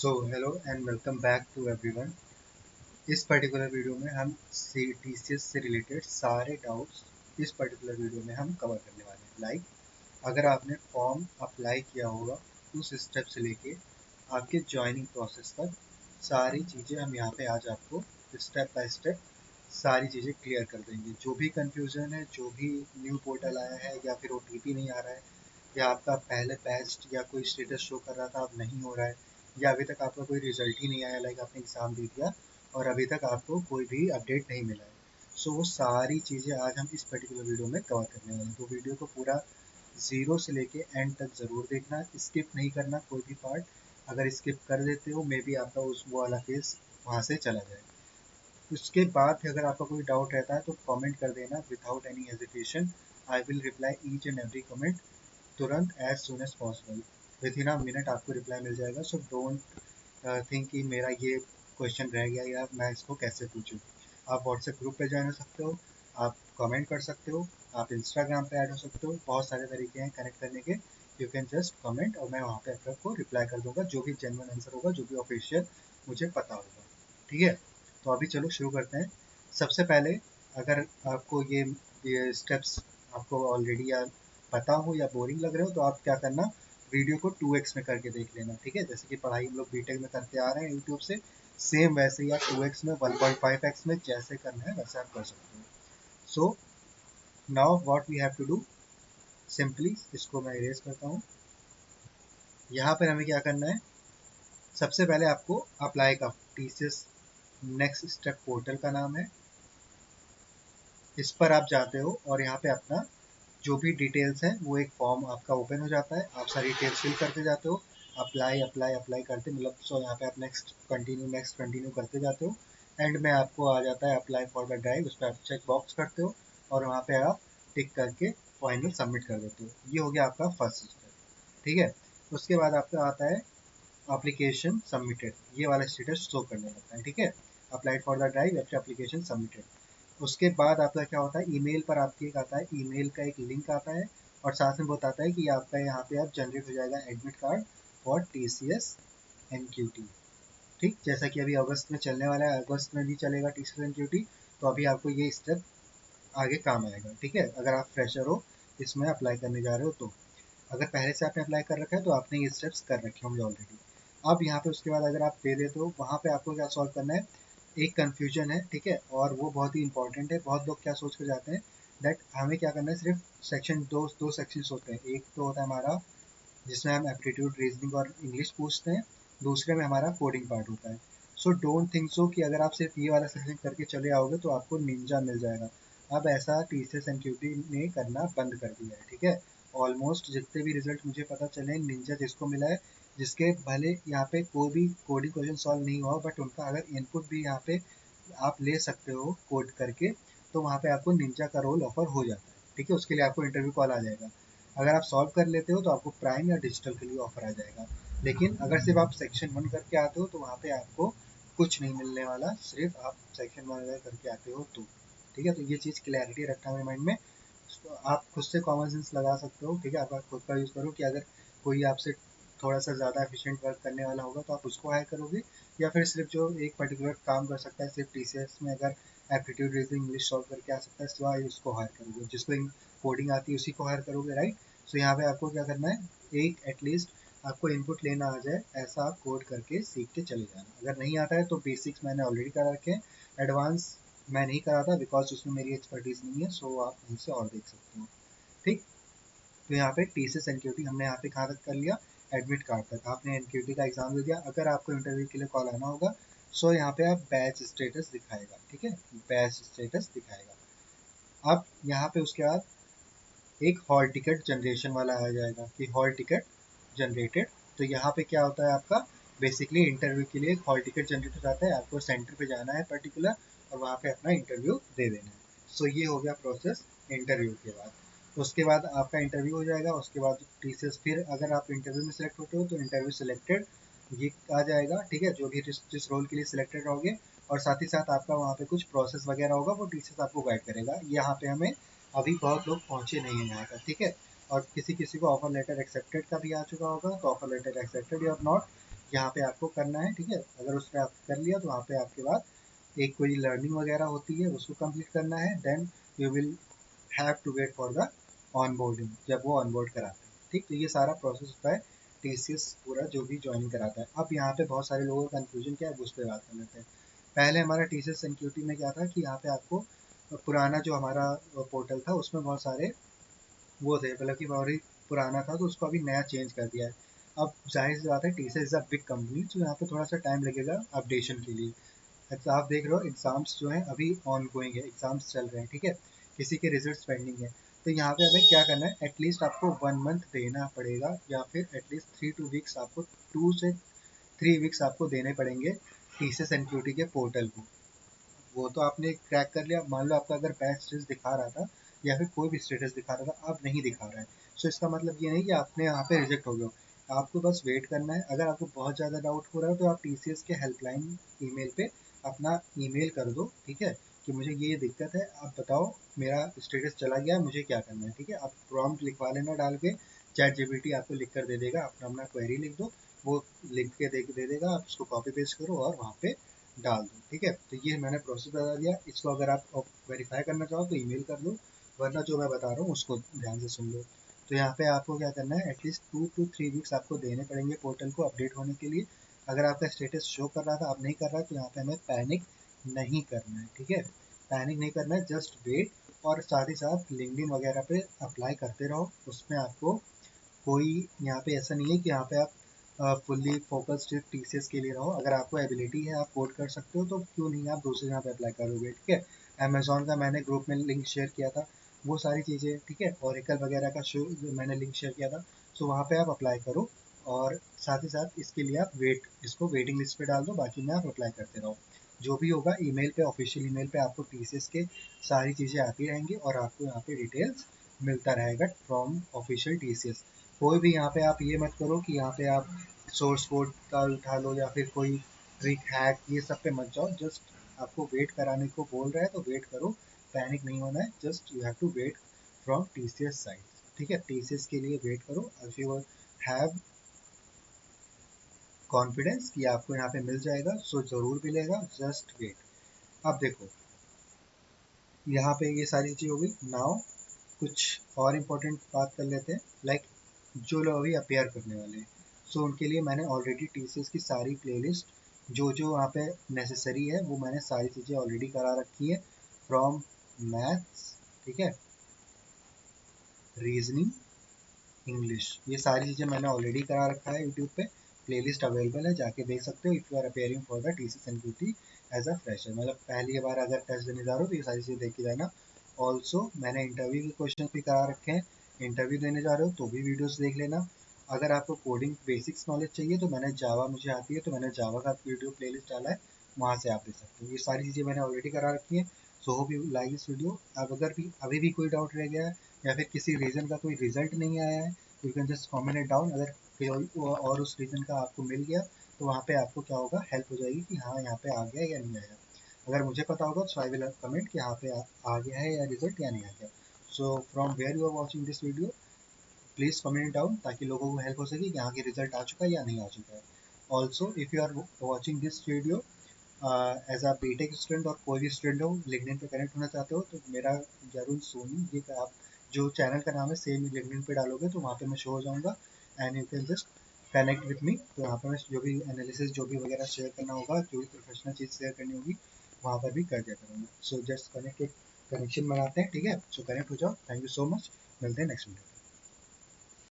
So hello and welcome back to everyone. इस particular video में हम TCS से रिलेटेड सारे डाउट्स इस पर्टिकुलर वीडियो में हम कवर करने वाले हैं। अगर आपने फॉर्म अप्लाई किया होगा उस स्टेप से लेके आपके ज्वाइनिंग प्रोसेस तक सारी चीज़ें हम यहाँ पे आज आपको स्टेप बाय स्टेप सारी चीज़ें क्लियर कर देंगे। जो भी कंफ्यूजन है, जो भी न्यू पोर्टल आया है या फिर OTP नहीं आ रहा है या आपका पहले बैच या कोई स्टेटस शो कर रहा था अब नहीं हो रहा है या अभी तक आपका कोई रिजल्ट ही नहीं आया, लाइक आपने एग्ज़ाम दे दिया और अभी तक आपको कोई भी अपडेट नहीं मिला है, सो वो सारी चीज़ें आज हम इस पर्टिकुलर वीडियो में कवर करने वाले हैं। तो वीडियो को पूरा ज़ीरो से लेके एंड तक ज़रूर देखना, स्किप नहीं करना कोई भी पार्ट। अगर स्किप कर देते हो मे बी आपका उस वो वाला फेस वहाँ से चला जाए। उसके बाद भी अगर आपका कोई डाउट रहता है तो कमेंट कर देना without any hesitation. I will reply each and every comment तुरंत as soon as possible. Within a minute आपको रिप्लाई मिल जाएगा। सो डोंट थिंक कि मेरा ये क्वेश्चन रह गया या मैं इसको कैसे पूछूं। आप व्हाट्सएप ग्रुप पे ज्वाइन हो सकते हो, आप कमेंट कर सकते हो, आप इंस्टाग्राम पे ऐड हो सकते हो। बहुत सारे तरीके हैं कनेक्ट करने के। यू कैन जस्ट कमेंट और मैं वहाँ पे आपको रिप्लाई कर दूंगा, जो भी जेन्युइन आंसर होगा, जो भी ऑफिशियल मुझे पता होगा। ठीक है, तो अभी चलो शुरू करते हैं। सबसे पहले अगर आपको ये स्टेप्स आपको ऑलरेडी या पता हो या बोरिंग लग रहे हो तो आप क्या करना, वीडियो को 2x में करके देख लेना। ठीक है, जैसे कि पढ़ाई हम लोग बीटेक में करते आ रहे हैं यूट्यूब से, सेम वैसे ही आप 2x में 1.5x में जैसे करना है वैसे आप कर सकते हो। So now what we have to do, simply इसको मैं इरेज करता हूँ। यहाँ पर हमें क्या करना है, सबसे पहले आपको अप्लाई का TCS नेक्स्ट स्टेप पोर्टल का नाम है, इस पर आप जाते हो और यहाँ पे अपना जो भी डिटेल्स हैं वो एक फॉर्म आपका ओपन हो जाता है। आप सारी डिटेल्स फिल करते जाते हो, अप्लाई अप्लाई अप्लाई करते, मतलब सो यहाँ पे आप नेक्स्ट कंटिन्यू करते जाते हो। एंड में आपको आ जाता है अप्लाई फॉर द ड्राइव, उस पर आप चेक बॉक्स करते हो और वहाँ पे आप टिक करके फाइनल सबमिट कर देते हो। ये हो गया आपका फर्स्ट स्टेप। ठीक है, उसके बाद आपका आता है एप्लीकेशन सबमिटेड, ये वाला स्टेटस शो करने लगता है। ठीक है, अप्लाइड फॉर द ड्राइव या फिर एप्लीकेशन सबमिटेड। उसके बाद आपका क्या होता है, ईमेल पर आपके एक आता है, ईमेल का एक लिंक आता है और साथ में बताता है कि आपका यहाँ पे आप जनरेट हो जाएगा admit card for TCS NQT। ठीक, जैसा कि अभी अगस्त में चलने वाला है, अगस्त में भी चलेगा TCS NQT, तो अभी आपको ये स्टेप आगे काम आएगा। ठीक है, अगर आप फ्रेशर हो इसमें अप्लाई करने जा रहे हो तो। अगर पहले से आपने अप्लाई कर रखा है तो आपने ये स्टेप्स कर रखे होंगे ऑलरेडी। अब यहाँ पे उसके बाद अगर आप दे देते हो, वहाँ पे आपको क्या सॉल्व करना है, एक कन्फ्यूजन है। ठीक है, और वो बहुत ही इंपॉर्टेंट है। बहुत लोग क्या सोच कर जाते हैं दैट हमें क्या करना है, सिर्फ सेक्शन दो सेक्शंस होते हैं। एक तो होता है हमारा जिसमें हम एप्टीट्यूड रीजनिंग और इंग्लिश पूछते हैं, दूसरे में हमारा कोडिंग पार्ट होता है। सो डोंट थिंक सो कि अगर आप सिर्फ ये वाला सेक्शन करके चले आओगे तो आपको निंजा मिल जाएगा। अब ऐसा TCS NQT ने करना बंद कर दिया है। ठीक है, ऑलमोस्ट जितने भी रिजल्ट मुझे पता चले, निंजा जिसको मिला है, जिसके भले यहाँ पे कोई भी कोडिंग क्वेश्चन सॉल्व नहीं हुआ बट उनका अगर इनपुट भी यहाँ पे आप ले सकते हो कोड करके, तो वहाँ पे आपको निंजा का रोल ऑफर हो जाता है। ठीक है, उसके लिए आपको इंटरव्यू कॉल आ जाएगा। अगर आप सॉल्व कर लेते हो तो आपको प्राइम या डिजिटल के लिए ऑफर आ जाएगा। लेकिन अगर सिर्फ आप सेक्शन 1 करके आते हो तो वहाँ पे आपको कुछ नहीं मिलने वाला, सिर्फ आप सेक्शन 1 अगर करके आते हो तो। ठीक है, तो ये चीज़ क्लैरिटी रखना मेरे माइंड में। तो आप खुद से कॉमन सेंस लगा सकते हो। ठीक है, आप खुद का यूज़ करो कि अगर कोई आपसे थोड़ा सा ज़्यादा एफिशिएंट वर्क करने वाला होगा तो आप उसको हायर करोगे, या फिर सिर्फ जो एक पर्टिकुलर काम कर सकता है सिर्फ TCS में, अगर एप्टीट्यूड रीजनिंग इंग्लिश सॉल्व करके आ सकता है सिवाय उसको हायर करोगे, जिसको कोडिंग आती है उसी को हायर करोगे। राइट, सो यहाँ पे आपको क्या करना है, एक एटलीस्ट आपको इनपुट लेना आ जाए ऐसा आप कोड करके सीख के चले जाना। अगर नहीं आता है तो बेसिक्स मैंने ऑलरेडी करा रखे हैं, एडवांस मैं नहीं करा था बिकॉज उसमें मेरी एक्सपर्टीज़ नहीं है, सो आप वहीं से और देख सकते हो। ठीक, तो यहाँ पे TCS NQT हमने यहाँ पे कहाँ तक कर लिया, एडमिट कार्ड तक। आपने NQT का एग्जाम दे दिया, अगर आपको इंटरव्यू के लिए कॉल आना होगा सो यहाँ पे आप बैच स्टेटस दिखाएगा। ठीक है, बैच स्टेटस दिखाएगा। अब यहाँ पे उसके बाद एक हॉल टिकट जनरेशन वाला आ जाएगा कि हॉल टिकट जनरेटेड। तो यहाँ पे क्या होता है, आपका बेसिकली इंटरव्यू के लिए एक हॉल टिकट जनरेट हो जाता है, आपको सेंटर पे जाना है पर्टिकुलर और वहाँ पे अपना इंटरव्यू दे देना है। सो ये हो गया प्रोसेस इंटरव्यू के बाद। उसके बाद आपका इंटरव्यू हो जाएगा, उसके बाद TCS फिर अगर आप इंटरव्यू में सेलेक्ट होते हो तो इंटरव्यू सिलेक्टेड ये आ जाएगा। ठीक है, जो भी जिस रोल के लिए सिलेक्टेड रहोगे, और साथ ही साथ आपका वहाँ पे कुछ प्रोसेस वगैरह होगा वो TCS आपको गाइड करेगा। यहाँ पे हमें अभी बहुत लोग पहुँचे नहीं हैं यहाँ तक। ठीक है, और किसी किसी को ऑफर लेटर एक्सेप्टेड का भी आ चुका होगा, तो ऑफर लेटर एक्सेप्टेड या नॉट यहाँ पे आपको करना है, ठीक है। अगर उसमें आप कर लिया तो वहाँ पे आपके बाद एक कोई लर्निंग वगैरह होती है, उसको कंप्लीट करना है। Then you will have to wait for the onboarding, जब वो ऑनबोर्ड कराते हैं, ठीक। तो ये सारा प्रोसेस होता है टीसीएस पूरा जो भी ज्वाइन कराता है। अब यहाँ पे बहुत सारे लोगों का कंफ्यूजन क्या है, उस पर बात कर लेते हैं। पहले हमारा टीसीएस एनक्यूटी में क्या था कि यहाँ पे आपको पुराना जो हमारा पोर्टल था उसमें बहुत सारे वो थे, मतलब कि बहुत ही पुराना था, तो उसको अभी नया चेंज कर दिया है। अब जाहिर सी बात है TCS is a big company, तो यहाँ पे थोड़ा सा टाइम लगेगा अपडेशन के लिए। अच्छा, आप देख रहे हो एग्जाम्स जो हैं अभी ऑन गोइंग है, एग्जाम्स चल रहे हैं, ठीक है। किसी के रिजल्ट पेंडिंग है, तो यहाँ पे हमें क्या करना है, एटलीस्ट आपको 1 मंथ देना पड़ेगा, या फिर एटलीस्ट 3 to 2 वीक्स आपको 2 से 3 वीक्स आपको देने पड़ेंगे टीसीएस एनक्यूटी के पोर्टल को। वो तो आपने क्रैक कर लिया, मान लो आपका अगर बैंक स्टेटस दिखा रहा था या फिर कोई भी स्टेटस दिखा रहा था, अब नहीं दिखा रहा है, सो इसका मतलब ये नहीं कि आपने यहाँ पे रिजेक्ट हो गए हो। आपको बस वेट करना है। अगर आपको बहुत ज़्यादा डाउट हो रहा है तो आप टीसीएस के हेल्पलाइन ईमेल पे अपना ईमेल कर दो, ठीक है, कि मुझे ये दिक्कत है, आप बताओ मेरा स्टेटस चला गया है, मुझे क्या करना है, ठीक है। आप प्रॉम्प्ट लिखवा लेना डाल के, चैट जीपीटी आपको लिख कर दे देगा, अपना अपना क्वेरी लिख दो, वो लिख के दे देगा, आप उसको कॉपी पेस्ट करो और वहाँ पे डाल दो, ठीक है। तो ये मैंने प्रोसेस बता दिया। इसको अगर आप वेरीफाई करना चाहो तो ईमेल कर दो, वरना जो मैं बता रहा हूँ उसको ध्यान से सुन लो। तो यहाँ पे आपको क्या करना है, एटलीस्ट 2 to 3 वीक्स आपको देने पड़ेंगे पोर्टल को अपडेट होने के लिए। अगर आपका स्टेटस शो कर रहा था, अब नहीं कर रहा है, तो यहाँ पे हमें पैनिक नहीं करना है, ठीक है। पैनिक नहीं करना है, जस्ट वेट। और साथ ही साथ लिंक्डइन वगैरह पे अप्लाई करते रहो, उसमें आपको कोई यहाँ पे ऐसा नहीं है कि यहाँ पे आप फुल्ली फोकस्ड सिर्फ टीसीएस के लिए रहो। अगर आपको एबिलिटी है, आप कोड कर सकते हो, तो क्यों नहीं आप दूसरे जगह पे अप्लाई करोगे, ठीक है। अमेजोन का मैंने ग्रुप में लिंक शेयर किया था, वो सारी चीज़ें, ठीक है। ओरेकल वगैरह का शो मैंने लिंक शेयर किया था, सो वहाँ पे आप अप्लाई करो। और साथ ही साथ इसके लिए आप इसको वेटिंग लिस्ट पे डाल दो, बाकी में आप अप्लाई करते रहो। जो भी होगा ईमेल पे, ऑफिशियल ईमेल पे आपको टीसीएस के सारी चीज़ें आती रहेंगी, और आपको यहाँ पे डिटेल्स मिलता रहेगा फ्रॉम ऑफिशियल टीसीएस। कोई भी यहाँ पे आप ये मत करो कि यहाँ पे आप सोर्स कोड का उठा लो या फिर कोई ट्रिक हैक, ये सब पे मत जाओ। जस्ट आपको वेट कराने को बोल रहा है तो वेट करो, पैनिक नहीं होना है, just you have to wait from TCS side, ठीक है। टीसीएस के लिए वेट करो, इफ यू हैव कॉन्फिडेंस कि आपको यहाँ पे मिल जाएगा, सो ज़रूर मिलेगा, जस्ट वेट। अब देखो, यहाँ पे ये सारी चीज़ हो गई। नाउ कुछ और इम्पोर्टेंट बात कर लेते हैं, लाइक जो लोग अभी अपेयर करने वाले हैं, सो उनके लिए मैंने ऑलरेडी टीसीएस की सारी प्लेलिस्ट जो जो वहाँ पे नेसेसरी है वो मैंने सारी चीज़ें ऑलरेडी करा रखी है, फ्रॉम मैथ्स, ठीक है, रीजनिंग, इंग्लिश, ये सारी चीज़ें मैंने ऑलरेडी करा रखा है यूट्यूब पे। प्लेलिस्ट अवेलेबल है, जाके देख सकते हो, if you are appearing for the TCS NQT as a fresher, मतलब पहली बार अगर टेस्ट देने जा रहे हो तो ये सारी चीज़ें देख के जाना। ऑल्सो मैंने इंटरव्यू के क्वेश्चन भी करा रखे हैं, इंटरव्यू देने जा रहे हो तो भी वीडियोस देख लेना। अगर आपको कोडिंग बेसिक्स नॉलेज चाहिए तो मैंने जावा, मुझे आती है तो मैंने जावा का वीडियो प्लेलिस्ट डाला है, वहाँ से आप देख सकते हो। ये सारी चीज़ें मैंने ऑलरेडी करा रखी है। So hope you like this video. अब अगर भी अभी भी कोई डाउट रह गया है या फिर किसी रीज़न का कोई रिजल्ट नहीं आया है, you can just comment it down. अगर कोई और उस रीज़न का आपको मिल गया तो वहाँ पे आपको क्या होगा, हेल्प हो जाएगी कि हाँ यहाँ पे आ गया या नहीं आया। अगर मुझे पता होगा तो आई विल कमेंट कि यहाँ पे आ गया है या रिजल्ट या नहीं आ गया। So from where you are watching this video, please comment down, ताकि लोगों को हेल्प हो सके कि यहाँ की रिजल्ट आ चुका है या नहीं आ चुका है। Also if you are watching this video as a BTech student और कोई भी स्टूडेंट हो लिंक्डइन पे कनेक्ट होना चाहते हो, तो मेरा जरूर सोनी, ये आप जो चैनल का नाम है सेम लिंक्डइन पे डालोगे तो वहाँ पे मैं शो हो जाऊँगा, and you can just connect with me. तो यहाँ पर मैं जो भी एनालिसिस जो भी वगैरह शेयर करना होगा, जो भी प्रोफेशनल चीज़ शेयर करनी होगी, वहाँ पर भी कर दिया करूँगा। सो जस्ट कनेक्टेड, कनेक्शन बनाते हैं, ठीक है। सो कनेक्ट हो जाओ। थैंक यू सो मच, मिलते हैं नेक्स्ट वीडियो।